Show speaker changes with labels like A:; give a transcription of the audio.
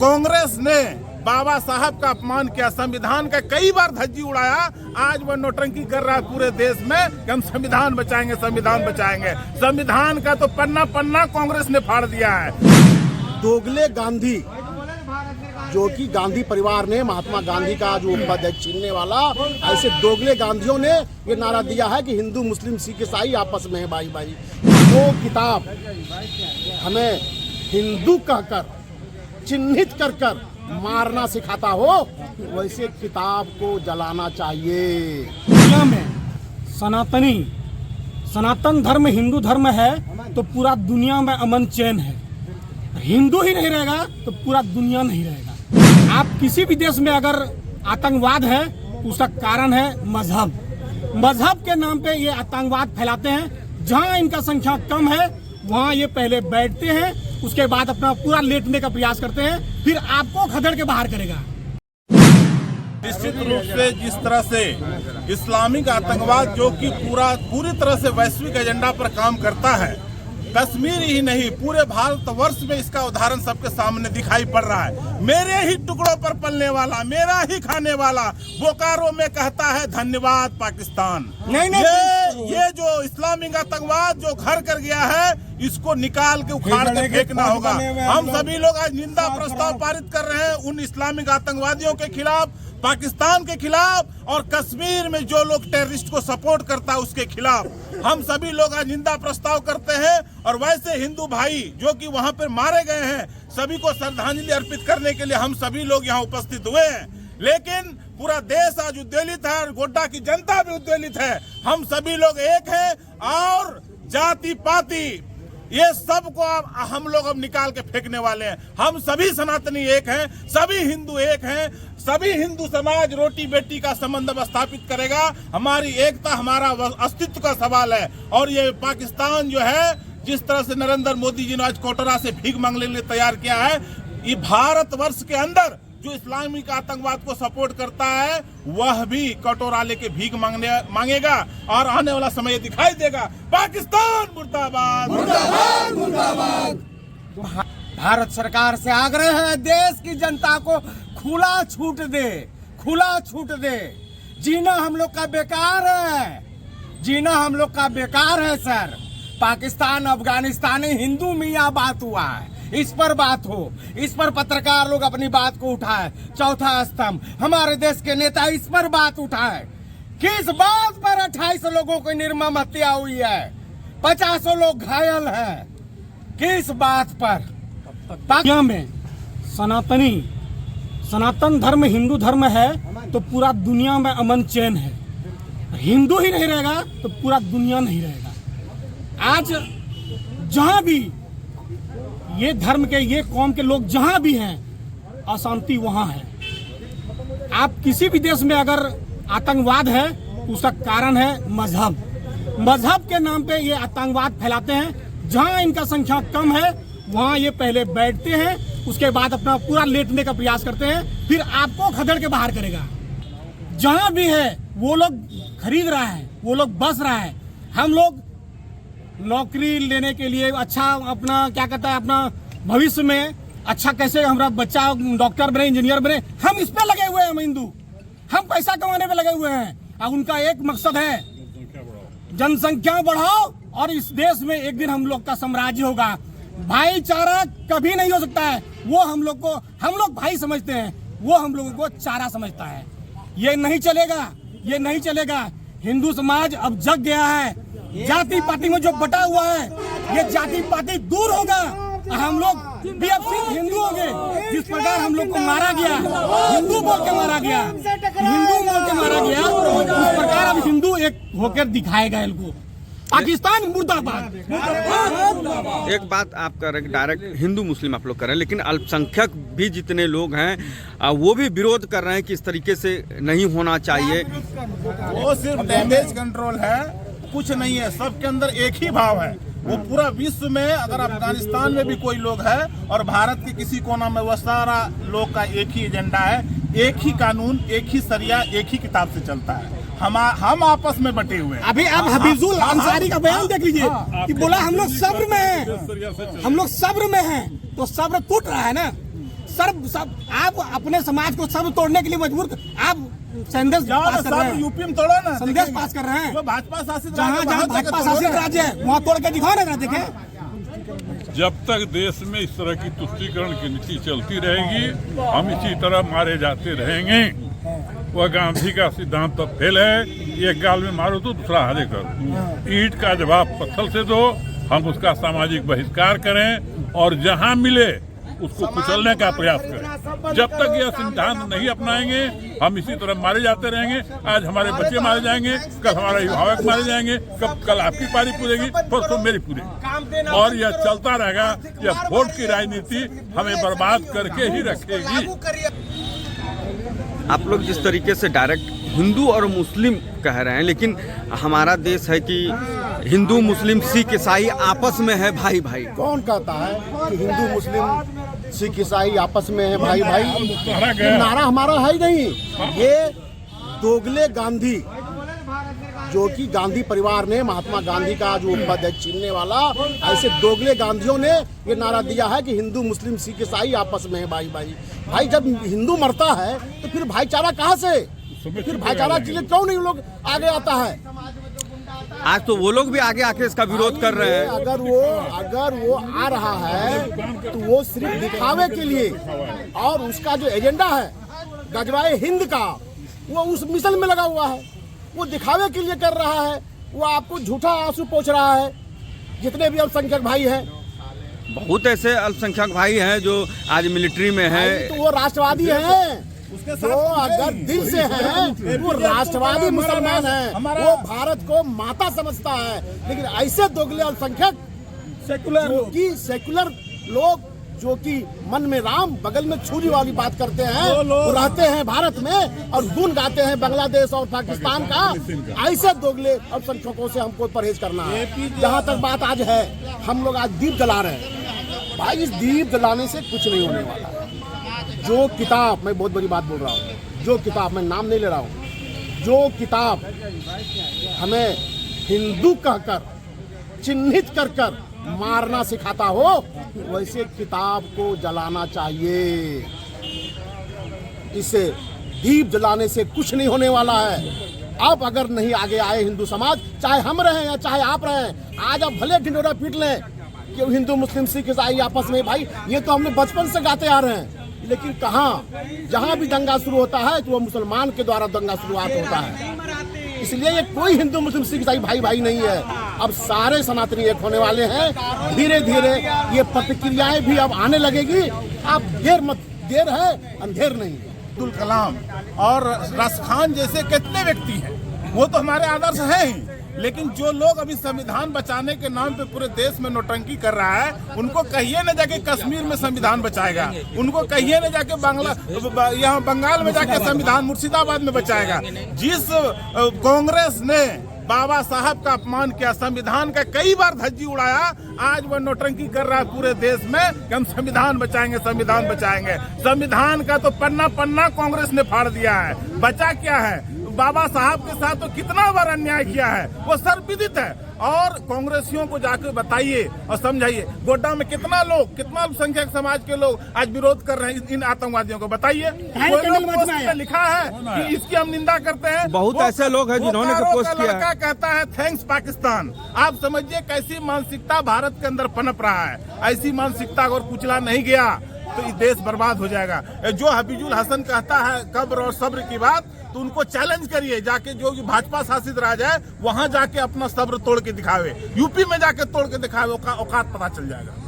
A: कांग्रेस ने बाबा साहब का अपमान किया, संविधान का कई बार धज्जी उड़ाया। आज वह नौटंकी कर रहा है पूरे देश में कि हम संविधान बचाएंगे, संविधान बचाएंगे। संविधान का तो पन्ना पन्ना कांग्रेस ने फाड़ दिया है।
B: दोगले गांधी, जो कि गांधी परिवार ने महात्मा गांधी का जो पद है छीनने वाला, ऐसे दोगले गांधियों ने ये नारा दिया है कि हिंदू मुस्लिम सिख ईसाई आपस में है भाई भाई। वो किताब हमें हिंदू कहकर चिन्हित कर कर मारना सिखाता हो, वैसे किताब को जलाना चाहिए।
C: दुनिया में सनातन धर्म हिंदू धर्म है तो पूरा दुनिया में अमन चैन है। हिंदू ही नहीं रहेगा तो पूरा दुनिया नहीं रहेगा। आप किसी भी देश में अगर आतंकवाद है उसका कारण है मजहब के नाम पे ये आतंकवाद फैलाते हैं। जहां इनका संख्या कम है वहां ये पहले बैठते हैं, उसके बाद अपना पूरा लेटने का प्रयास करते हैं, फिर आपको खदेड़ के बाहर करेगा।
A: निश्चित रूप से जिस तरह से इस्लामिक आतंकवाद जो कि पूरी तरह से वैश्विक एजेंडा पर काम करता है, कश्मीर ही नहीं पूरे भारतवर्ष में इसका उदाहरण सबके सामने दिखाई पड़ रहा है। मेरे ही टुकड़ों पर पलने वाला, मेरा ही खाने वाला, बोकारो में कहता है धन्यवाद पाकिस्तान। ये जो इस्लामिक आतंकवाद जो घर कर गया है, इसको निकाल के उखाड़ के फेंकना होगा। हम सभी लोग आज निंदा प्रस्ताव पारित कर रहे हैं उन इस्लामिक आतंकवादियों के खिलाफ, पाकिस्तान के खिलाफ, और कश्मीर में जो लोग टेररिस्ट को सपोर्ट करता है उसके खिलाफ हम सभी लोग आज निंदा प्रस्ताव करते हैं। और वैसे हिंदू भाई जो कि वहां पर मारे गए हैं, सभी को श्रद्धांजलि अर्पित करने के लिए हम सभी लोग यहाँ उपस्थित हुए हैं। लेकिन पूरा देश आज उद्वेलित है और गोड्डा की जनता भी उद्वेलित है। हम सभी लोग एक हैं और जाति पाति ये सब को हम लोग अब निकाल के फेंकने वाले हैं। हम सभी सनातनी एक हैं, सभी हिंदू एक हैं, सभी हिंदू समाज रोटी बेटी का संबंध स्थापित करेगा। हमारी एकता, हमारा अस्तित्व का सवाल है। और ये पाकिस्तान जो है, जिस तरह से नरेंद्र मोदी जी ने आज कोटरा से भीख मांगने के लिए तैयार किया है, ये भारतवर्ष के अंदर जो इस्लामिक आतंकवाद को सपोर्ट करता है वह भी कटोरा लेके भीख मांगेगा। और आने वाला समय दिखाई देगा। पाकिस्तान मुर्दाबाद, मुर्दाबाद, मुर्दाबाद।
D: भारत सरकार से आग्रह है, देश की जनता को खुला छूट दे, खुला छूट दे। जीना हम लोग का बेकार है, जीना हम लोग का बेकार है सर। पाकिस्तान अफगानिस्तान हिंदू मियाँ बात हुआ है, इस पर बात हो, इस पर पत्रकार लोग अपनी बात को उठाए। चौथा स्तंभ हमारे देश के नेता इस पर बात उठाए। किस बात पर 28 लोगों की निर्मम हत्या हुई है, 50 लोग घायल हैं, किस बात पर?
C: दुनिया में सनातन धर्म हिंदू धर्म है तो पूरा दुनिया में अमन चैन है। हिंदू ही नहीं रहेगा तो पूरा दुनिया नहीं रहेगा। आज जहां भी ये धर्म के, ये कौम के लोग जहां भी हैं, अशांति वहां है। आप किसी भी देश में अगर आतंकवाद है उसका कारण है मजहब के नाम पे ये आतंकवाद फैलाते हैं। जहां इनका संख्या कम है वहां ये पहले बैठते हैं, उसके बाद अपना पूरा लेटने का प्रयास करते हैं, फिर आपको खदेड़ के बाहर करेगा। जहां भी है वो लोग खरीद रहा है, वो लोग बस रहा है। हम लोग नौकरी लेने के लिए अच्छा अपना क्या कहता है, अपना भविष्य में अच्छा कैसे हमारा बच्चा डॉक्टर बने, इंजीनियर बने, हम इस पे लगे हुए हैं। हम हिंदू, हम पैसा कमाने पे लगे हुए हैं। अब उनका एक मकसद है जनसंख्या बढ़ाओ और इस देश में एक दिन हम लोग का साम्राज्य होगा। भाईचारा कभी नहीं हो सकता है। वो हम लोग भाई समझते हैं, वो हम लोगों को चारा समझता है। ये नहीं चलेगा, ये नहीं चलेगा। हिंदू समाज अब जग गया है। जाति पाति में जो बटा हुआ है, ये जाति पाति दूर होगा। हम लोग भी अब सिर्फ हिंदू होंगे। जिस प्रकार हम लोग को मारा गया, हिंदू बोल के मारा गया, उस प्रकार अब हिंदू एक होकर दिखाएगा इनको। पाकिस्तान मुर्दाबाद।
E: एक बात आप कर रहे हैं, डायरेक्ट हिंदू मुस्लिम आप लोग कर रहे हैं, लेकिन अल्पसंख्यक भी जितने लोग हैं वो भी विरोध कर रहे हैं कि इस तरीके से नहीं होना चाहिए।
A: वो सिर्फ डैमेज कंट्रोल है, कुछ नहीं है। सबके अंदर एक ही भाव है। वो पूरा विश्व में अगर अफगानिस्तान में भी कोई लोग है और भारत के किसी कोना में, वह सारा लोग का एक ही एजेंडा है, एक ही कानून, एक ही सरिया, एक ही किताब से चलता है। हम आपस में बटे हुए हैं।
C: अभी आप हबीजुल अंसारी का बयान देख लीजिए कि बोला हम लोग सब्र में हैं, हम लोग सब्र में हैं, तो सब्र टूट रहा है ना। सब आप अपने समाज को सब तोड़ने के लिए मजबूर, आप संदेश
A: जाओ
C: पास
A: ना
C: कर रहे
A: सब
C: हैं,
A: यूपी में तोड़ो ना,
C: संदेश पास कर रहे हैं।
A: जो भाजपा शासित
C: जहाँ
A: राज्य है,
C: जहाँ
A: वहाँ जाके
C: भाजपा
A: तोड़ो
C: शासित
A: ना।
C: राज्य है वहाँ तोड़ के दिखाओ ना, देखें।
F: जब तक देश में इस तरह की तुष्टीकरण की नीति चलती रहेगी, हम इसी तरह मारे जाते रहेंगे। वह गांधी का सिद्धांत तो फेल है, एक गाल में मारो तो दूसरा हाथे करो। ईंट का जवाब पत्थर से दो, हम उसका सामाजिक बहिष्कार करें और जहां मिले उसको कुचलने का प्रयास करें। जब तक यह सिद्धांत नहीं अपनाएंगे, हम इसी तरह मारे जाते रहेंगे। आज हमारे बच्चे मारे जाएंगे, कल हमारे अभिभावक मारे जाएंगे, कल आपकी पारी पूरेगी, परसों मेरी पूरेगी, और यह चलता रहेगा। यह वोट की राजनीति हमें बर्बाद करके ही रखेगी।
E: आप लोग जिस तरीके से डायरेक्ट हिंदू और मुस्लिम कह रहे हैं, लेकिन हमारा देश है कि हिंदू मुस्लिम सिख ईसाई आपस में है भाई भाई।
B: कौन कहता है कि हिंदू मुस्लिम सिख ईसाई आपस में है भाई भाई? ये नारा हमारा है ही नहीं। ये दोगले गांधी, जो कि गांधी परिवार ने, महात्मा गांधी का जो उपाध्यक्ष छीनने वाला, ऐसे दोगले गांधियों ने ये नारा दिया है कि हिंदू मुस्लिम सिख ईसाई आपस में है भाई भाई। भाई जब हिंदू मरता है तो फिर भाईचारा कहाँ से? फिर भाईचारा के लिए क्यों नहीं लोग आगे आता है?
E: आज तो वो लोग भी आगे आके इसका विरोध कर रहे हैं।
B: अगर वो आ रहा है तो वो सिर्फ दिखावे के लिए, और उसका जो एजेंडा है गजवाए हिंद का, वो उस मिशन में लगा हुआ है। वो दिखावे के लिए कर रहा है, वो आपको झूठा आंसू पोंछ रहा है। जितने भी अल्पसंख्यक भाई हैं,
E: बहुत ऐसे अल्पसंख्यक भाई हैं जो आज मिलिट्री में हैं।
B: तो वो राष्ट्रवादी हैं, जो अगर दिल से हैं वो राष्ट्रवादी मुसलमान हैं, वो भारत को माता समझता है। लेकिन ऐसे दोगले अल्पसंख्यक सेकुलर लोग जो कि मन में राम बगल में छुरी वाली बात करते हैं, वो रहते हैं भारत में और गुण गाते हैं बांग्लादेश और पाकिस्तान का। ऐसे दोगले अल्पसंख्यकों से हमको परहेज करना है। जहाँ तक बात आज है, हम लोग आज दीप जला रहे हैं। भाई इस दीप जलाने से कुछ नहीं होने वाला। जो किताब, मैं बहुत बड़ी बात बोल रहा हूँ, जो किताब, मैं नाम नहीं ले रहा हूँ, जो किताब हमें हिंदू कहकर चिन्हित कर कर मारना सिखाता हो, वैसे किताब को जलाना चाहिए। इससे दीप जलाने से कुछ नहीं होने वाला है। अब अगर नहीं आगे आए हिंदू समाज, चाहे हम रहें या चाहे आप रहें, आज आप भले ढिंडोरा पीट लें कि हिंदू मुस्लिम सिख ईसाई आपस में, भाई ये तो हमने बचपन से गाते आ रहे हैं। लेकिन कहाँ, जहाँ भी दंगा शुरू होता है तो वो मुसलमान के द्वारा दंगा शुरुआत होता है। इसलिए ये कोई हिंदू मुस्लिम सिख ईसाई भाई भाई नहीं है। अब सारे सनातनी एक होने वाले हैं। धीरे धीरे ये प्रतिक्रियाएं भी अब आने लगेगी। आप देर है, अंधेर नहीं।
A: अब्दुल कलाम और रसखान जैसे कितने व्यक्ति हैं, वो तो हमारे आदर्श हैं ही। लेकिन जो लोग अभी संविधान बचाने के नाम पे पूरे देश में नौटंकी कर रहा है, उनको कहिए न जाके कश्मीर में संविधान बचाएगा, उनको कहिए न जाके यहाँ बंगाल में जाके संविधान मुर्शिदाबाद में बचाएगा। जिस कांग्रेस ने बाबा साहब का अपमान किया, संविधान का कई बार धज्जी उड़ाया, आज वह नौटंकी कर रहा है पूरे देश में कि हम संविधान बचाएंगे, संविधान बचाएंगे। संविधान का तो पन्ना पन्ना कांग्रेस ने फाड़ दिया है। बचा क्या है? बाबा साहब के साथ तो कितना बार अन्याय किया है, वो सर्वविदित है। और कांग्रेसियों को जाकर बताइए और समझाइए, गोड्डा में कितना लोग, कितना अल्पसंख्यक समाज के लोग आज विरोध कर रहे हैं इन आतंकवादियों को, बताइए। कोई लोग पोस्ट में लिखा है कि इसकी हम निंदा करते हैं।
E: बहुत ऐसे लोग हैं जिन्होंने पोस्ट किया है।
A: कहता है थैंक्स पाकिस्तान। आप समझिए कैसी मानसिकता भारत के अंदर पनप रहा है। ऐसी मानसिकता अगर कुचला नहीं गया तो ये देश बर्बाद हो जाएगा। जो हबीजुल हसन कहता है कब्र और सब्र की बात, तो उनको चैलेंज करिए, जाके जो भाजपा शासित राज्य है वहां जाके अपना सब्र तोड़ के दिखावे, यूपी में जाके तोड़ के दिखावे, औकात पता चल जाएगा।